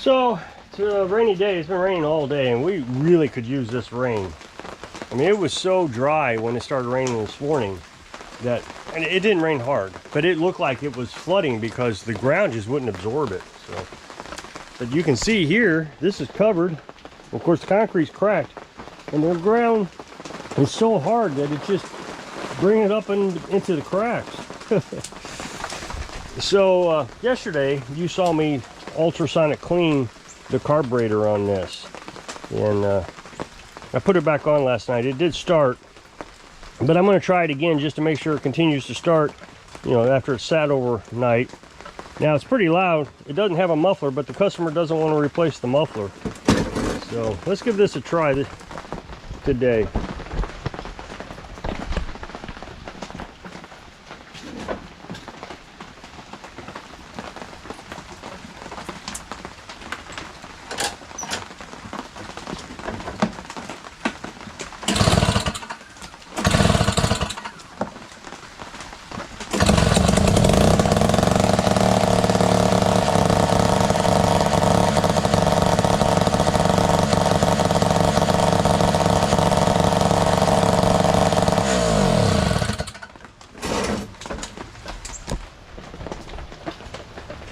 So it's a rainy day. It's been raining all day, and we really could use this rain. I mean, it was so dry when it started raining this morning that, and it didn't rain hard, but it looked like it was flooding because the ground just wouldn't absorb it. So, but you can see here, this is covered. Of course, the concrete's cracked, and the ground is so hard that it's just bringing it up into the cracks. So yesterday, you saw me ultrasonic clean the carburetor on this, and I put it back on last night. It did start, but I'm going to try it again just to make sure it continues to start, you know, after it's sat overnight. Now it's pretty loud. It doesn't have a muffler, but the customer doesn't want to replace the muffler. So let's give this a try today.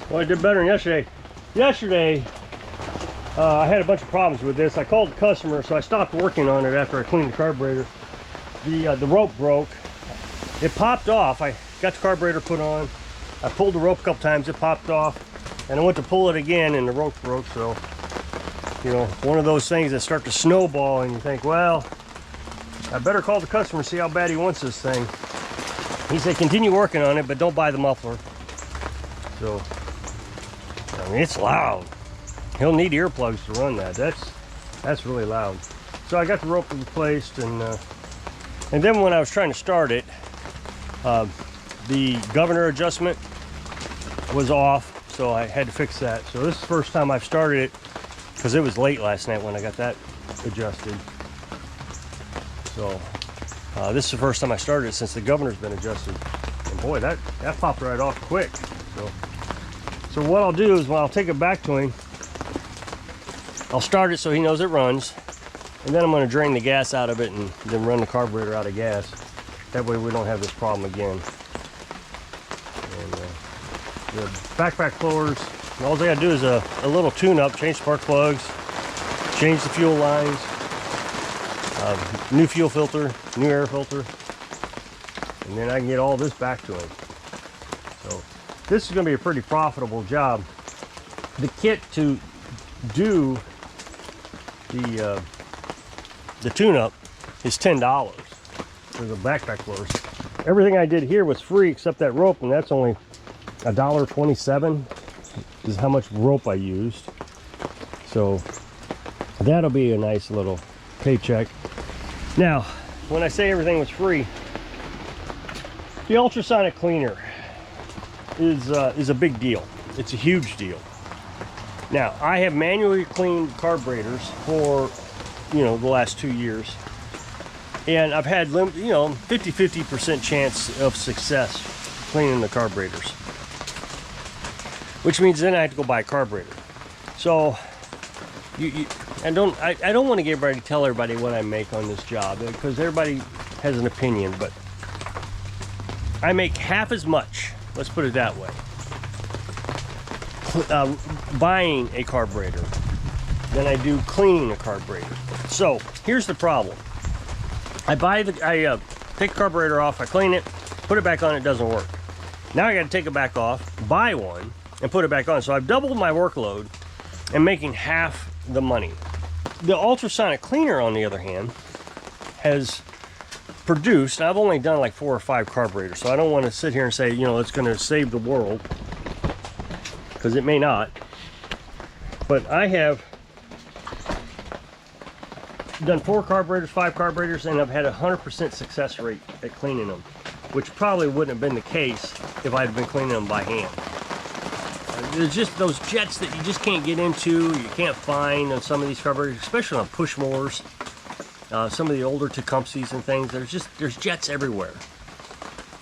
Well, I did better than yesterday. Yesterday, I had a bunch of problems with this. I called the customer, so I stopped working on it after I cleaned the carburetor. The rope broke. It popped off. I got the carburetor put on. I pulled the rope a couple times. It popped off. And I went to pull it again, and the rope broke. So, you know, one of those things that start to snowball, and you think, well, I better call the customer and see how bad he wants this thing. He said, continue working on it, but don't buy the muffler. So, I mean, it's loud. He'll need earplugs to run that. That's really loud. So I got the rope replaced, and then when I was trying to start it, the governor adjustment was off, so I had to fix that. So this is the first time I've started it, because it was late last night when I got that adjusted. So this is the first time I started it since the governor's been adjusted. And boy, that popped right off quick. So what I'll do is, when I'll take it back to him, I'll start it so he knows it runs, and then I'm going to drain the gas out of it and then run the carburetor out of gas. That way we don't have this problem again. And the backpack blowers, all they got to do is a little tune-up, change spark plugs, change the fuel lines, new fuel filter, new air filter, and then I can get all this back to him. So this is going to be a pretty profitable job. The kit to do the tune-up is $10 for the backpack blowers. Everything I did here was free except that rope, and that's only $1.27 is how much rope I used. So that'll be a nice little paycheck. Now, when I say everything was free, the ultrasonic cleaner is a big deal. It's a huge deal. Now, I have manually cleaned carburetors for, you know, the last 2 years, and I've had 50% chance of success cleaning the carburetors, which means then I have to go buy a carburetor. So I don't want to get everybody, tell everybody what I make on this job, because everybody has an opinion, but I make half as much, let's put it that way, buying a carburetor than I do cleaning a carburetor. So here's the problem. I take the carburetor off, I clean it, put it back on, it doesn't work. Now I got to take it back off, buy one, and put it back on. So I've doubled my workload and making half the money. The ultrasonic cleaner, on the other hand, has produced, I've only done like 4 or 5 carburetors, so I don't want to sit here and say, you know, it's going to save the world, because it may not. But I have done 4 carburetors, 5 carburetors, and I've had a 100% success rate at cleaning them, which probably wouldn't have been the case if I'd been cleaning them by hand. There's just those jets that you just can't get into, you can't find on some of these carburetors, especially on push mowers. Some of the older Tecumsehs and things, there's jets everywhere.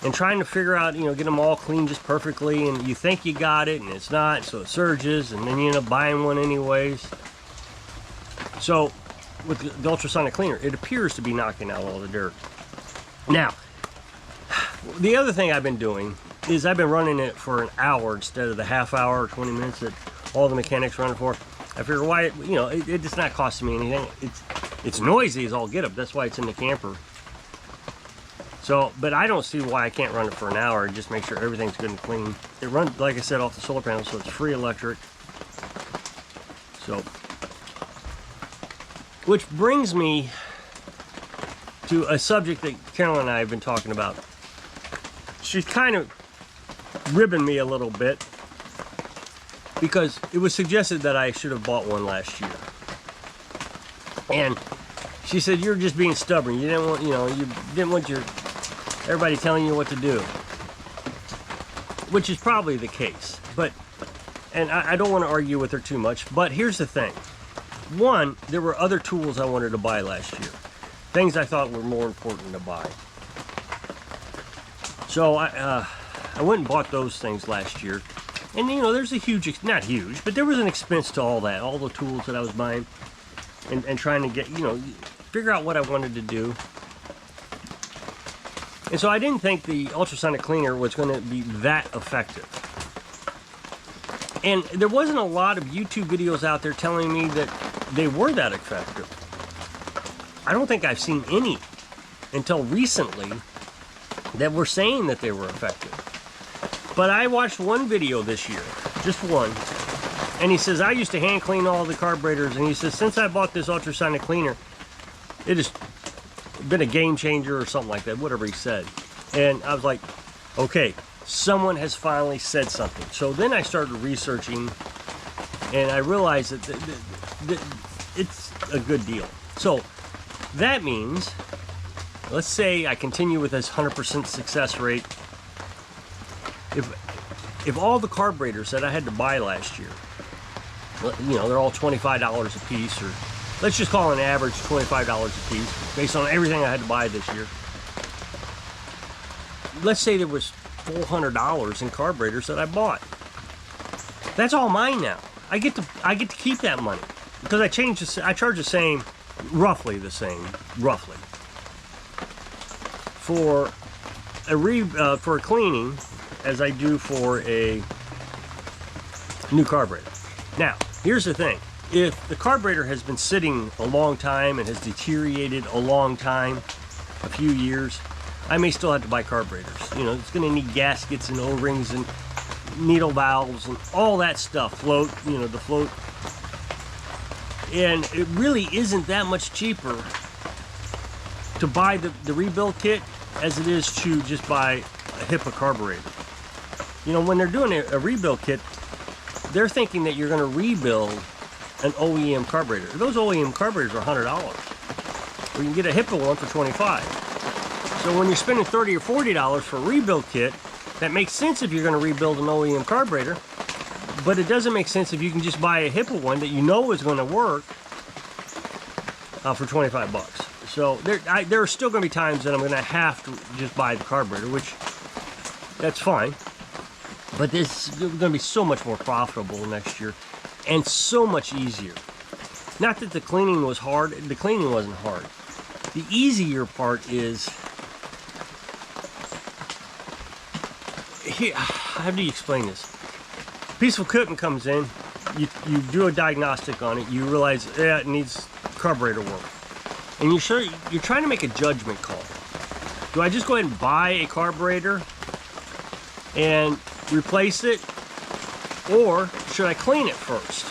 and trying to figure out, you know, get them all clean just perfectly, and you think you got it and it's not, so it surges, and then you end up buying one anyways. So with the ultrasonic cleaner, it appears to be knocking out all the dirt. Now, the other thing I've been doing is I've been running it for an hour instead of the half hour or 20 minutes that all the mechanics run it for. I figure why, you know, it's not costing me anything. It's noisy as all get up. That's why it's in the camper. So, but I don't see why I can't run it for an hour and just make sure everything's good and clean. It runs, like I said, off the solar panel, so it's free electric. So, which brings me to a subject that Carolyn and I have been talking about. She's kind of ribbing me a little bit because it was suggested that I should have bought one last year. And she said, you're just being stubborn. You didn't want, you know, you didn't want everybody telling you what to do. Which is probably the case. But, and I don't want to argue with her too much, but here's the thing. One, there were other tools I wanted to buy last year. Things I thought were more important to buy. So I went and bought those things last year. And you know, there's a huge, not huge, but there was an expense to all that, all the tools that I was buying and trying to get, you know, figure out what I wanted to do. And so I didn't think the ultrasonic cleaner was going to be that effective. And there wasn't a lot of YouTube videos out there telling me that they were that effective. I don't think I've seen any until recently that were saying that they were effective. But I watched one video this year, just one, and he says, I used to hand clean all the carburetors, and he says, since I bought this ultrasonic cleaner, it has been a game changer or something like that, whatever he said. And I was like, okay, someone has finally said something. So then I started researching, and I realized that it's a good deal. So that means, let's say I continue with this 100% success rate. If all the carburetors that I had to buy last year, you know, they're all $25 a piece, or let's just call an average $25 a piece based on everything I had to buy this year. Let's say there was $400 in carburetors that I bought. That's all mine now. I get to keep that money because I charge the same, roughly the same, for a cleaning as I do for a new carburetor. Now, here's the thing. If the carburetor has been sitting a long time and has deteriorated a long time, a few years, I may still have to buy carburetors. You know, it's going to need gaskets and O-rings and needle valves and all that stuff. Float, you know, the float. And it really isn't that much cheaper to buy the rebuild kit as it is to just buy a HIPAA carburetor. You know, when they're doing a rebuild kit, they're thinking that you're going to rebuild an OEM carburetor. Those OEM carburetors are $100. Or you can get a HIPAA one for $25. So when you're spending $30 or $40 for a rebuild kit, that makes sense if you're going to rebuild an OEM carburetor, but it doesn't make sense if you can just buy a HIPAA one that you know is going to work for 25 bucks. So there are still going to be times that I'm going to have to just buy the carburetor, which that's fine. But this is going to be so much more profitable next year and so much easier. Not that the cleaning was hard. The cleaning wasn't hard. The easier part is, here, how do you explain this? Piece of equipment comes in, you do a diagnostic on it, you realize, yeah, it needs carburetor work. And you're trying to make a judgment call. Do I just go ahead and buy a carburetor and replace it, or should I clean it first?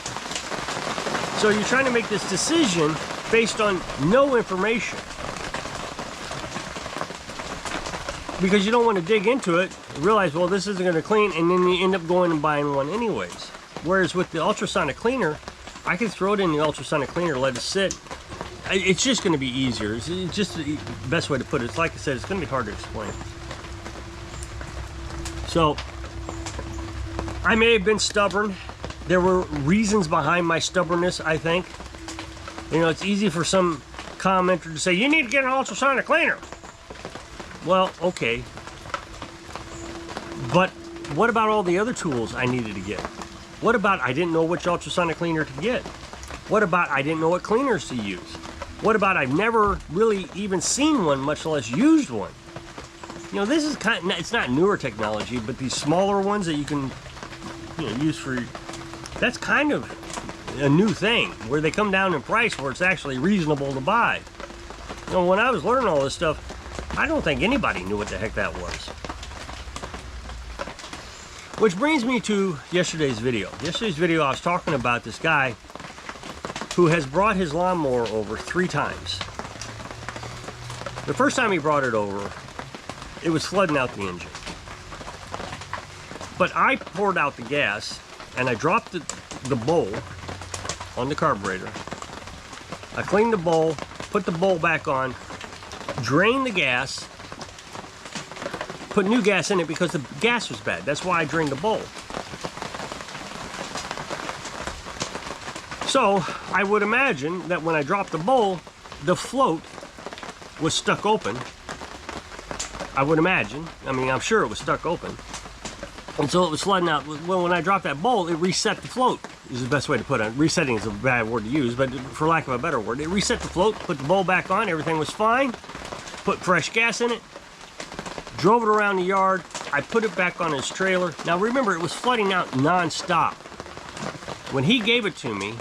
So you're trying to make this decision based on no information, because you don't want to dig into it and realize, well, this isn't going to clean, and then you end up going and buying one anyways. Whereas with the ultrasonic cleaner, I can throw it in the ultrasonic cleaner, let it sit. It's just going to be easier. It's just the best way to put it. It's like I said, it's going to be hard to explain. So I may have been stubborn. There were reasons behind my stubbornness, I think. You know, it's easy for some commenter to say, you need to get an ultrasonic cleaner. Well, okay. What about all the other tools I needed to get? What about I didn't know which ultrasonic cleaner to get? What about I didn't know what cleaners to use? What about I've never really even seen one, much less used one? You know, this is kind of, it's not newer technology, but these smaller ones that you can, you know, use for, that's kind of a new thing, where they come down in price where it's actually reasonable to buy. You know, when I was learning all this stuff, I don't think anybody knew what the heck that was. Which brings me to yesterday's video. Yesterday's video, I was talking about this guy who has brought his lawnmower over 3 times. The first time he brought it over, it was flooding out the engine. But I poured out the gas and I dropped the bowl on the carburetor. I cleaned the bowl, put the bowl back on, drained the gas, put new gas in it because the gas was bad. That's why I drained the bowl. So I would imagine that when I dropped the bowl, the float was stuck open. I would imagine. I mean, I'm sure it was stuck open. And so it was flooding out. Well, when I dropped that bowl, it reset the float, is the best way to put it. Resetting is a bad word to use, but for lack of a better word, it reset the float, put the bowl back on, everything was fine, put fresh gas in it, drove it around the yard, I put it back on his trailer. Now remember, it was flooding out non-stop. When he gave it to me,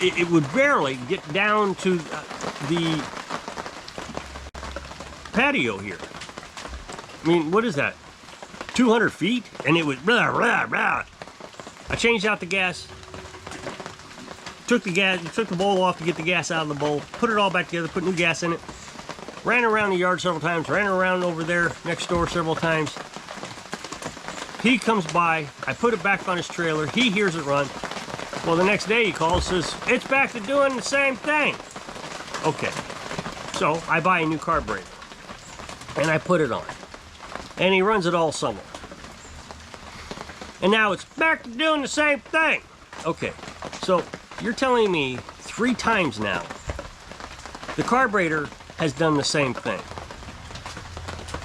it would barely get down to the patio here. I mean, what is that? 200 feet? And it was blah, blah, blah. I changed out the gas, took the bowl off to get the gas out of the bowl, put it all back together, put new gas in it, ran around the yard several times, ran around over there next door several times. He comes by, I put it back on his trailer, he hears it run. Well, the next day he calls, says, it's back to doing the same thing. Okay, so I buy a new carburetor and I put it on. And he runs it all summer. And now it's back to doing the same thing. Okay, so you're telling me 3 times now the carburetor has done the same thing.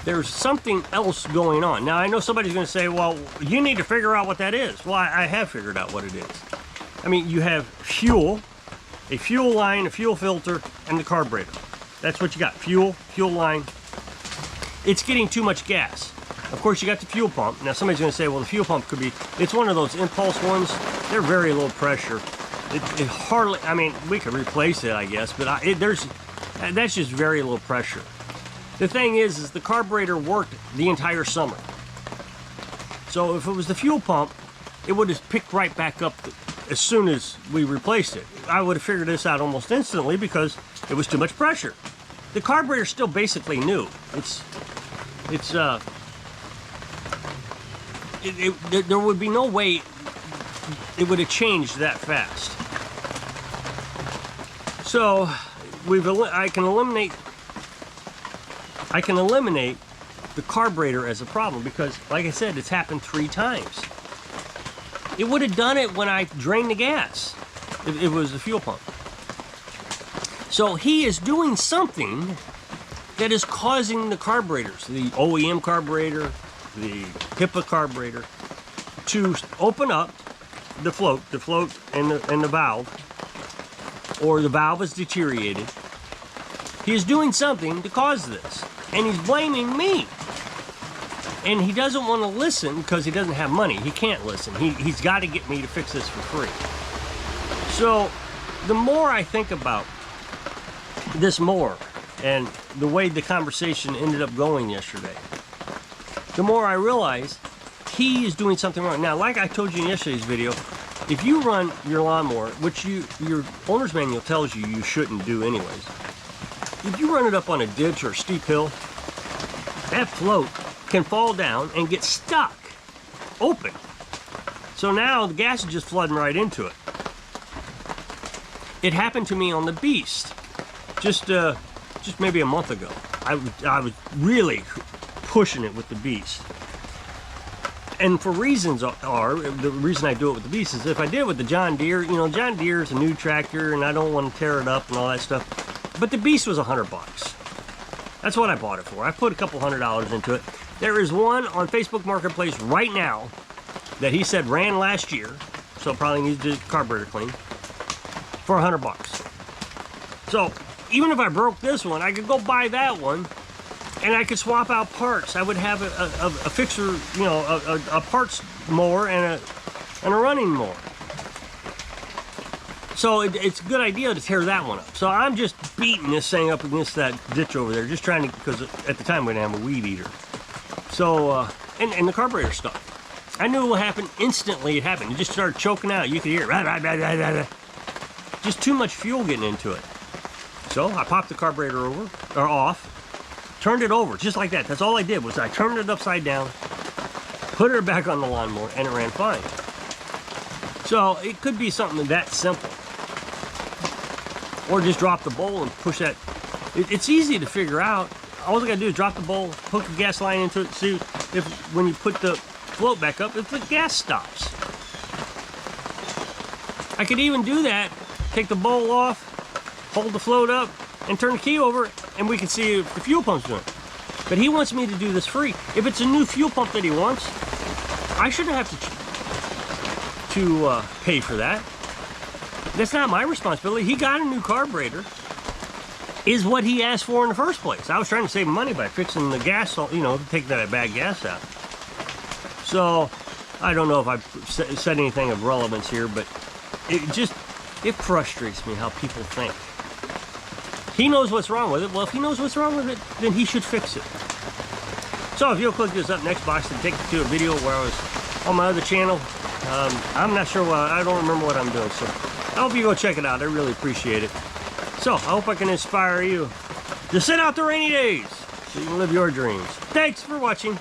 There's something else going on. Now, I know somebody's going to say, well, you need to figure out what that is. Well, I have figured out what it is. I mean, you have fuel, a fuel line, a fuel filter, and the carburetor. That's what you got, fuel line. It's getting too much gas. Of course, you got the fuel pump. Now, somebody's going to say, well, the fuel pump could be, it's one of those impulse ones. They're very low pressure. It hardly, I mean, we could replace it, I guess, but that's just very low pressure. The thing is the carburetor worked the entire summer. So if it was the fuel pump, it would have picked right back up as soon as we replaced it. I would have figured this out almost instantly because it was too much pressure. The carburetor's still basically new. There would be no way it would have changed that fast. So I can eliminate the carburetor as a problem because, like I said, it's happened 3 times. It would have done it when I drained the gas. It was the fuel pump. So he is doing something that is causing the carburetors, the OEM carburetor, the HIPAA carburetor, to open up the float and the valve, or the valve is deteriorated. He is doing something to cause this, and he's blaming me. And he doesn't want to listen because he doesn't have money. He can't listen. He's got to get me to fix this for free. So the more I think about this more and the way the conversation ended up going yesterday, the more I realize he is doing something wrong. Now, like I told you in yesterday's video, if you run your lawnmower, which your owner's manual tells you you shouldn't do anyways, if you run it up on a ditch or a steep hill, that float can fall down and get stuck open. So now the gas is just flooding right into it. It happened to me on the Beast just maybe a month ago. I was really pushing it with the Beast. And for reasons the reason I do it with the Beast is if I did it with the John Deere, you know, John Deere is a new tractor and I don't want to tear it up and all that stuff. But the Beast was $100. That's what I bought it for. I put a couple $100 into it. There is one on Facebook Marketplace right now that he said ran last year, so probably needs the carburetor clean, for $100. So even if I broke this one, I could go buy that one, and I could swap out parts. I would have a fixer, you know, a parts mower and a running mower. So it's a good idea to tear that one up. So I'm just beating this thing up against that ditch over there, just trying to, because at the time we didn't have a weed eater. So, and the carburetor stopped. I knew it would happen instantly. It happened. It just started choking out. You could hear it. Just too much fuel getting into it. So I popped the carburetor over, or off, turned it over, just like that. That's all I did, was I turned it upside down, put it back on the lawnmower, and it ran fine. So it could be something that simple. Or just drop the bowl and push that. It's easy to figure out. All I gotta do is drop the bowl, hook the gas line into it, see if when you put the float back up, if the gas stops. I could even do that, take the bowl off, hold the float up, and turn the key over, and we can see if the fuel pump's doing it. But he wants me to do this free. If it's a new fuel pump that he wants, I shouldn't have to pay for that. That's not my responsibility. He got a new carburetor, is what he asked for in the first place. I was trying to save money by fixing the gas, you know, take that bad gas out. So I don't know if I said anything of relevance here, but it frustrates me how people think. He knows what's wrong with it. Well, if he knows what's wrong with it, then he should fix it. So if you'll click this up next box to take you to a video where I was on my other channel, I'm not sure I don't remember what I'm doing, so I hope you go check it out. I really appreciate it. So I hope I can inspire you to sit out the rainy days so you can live your dreams. Thanks for watching.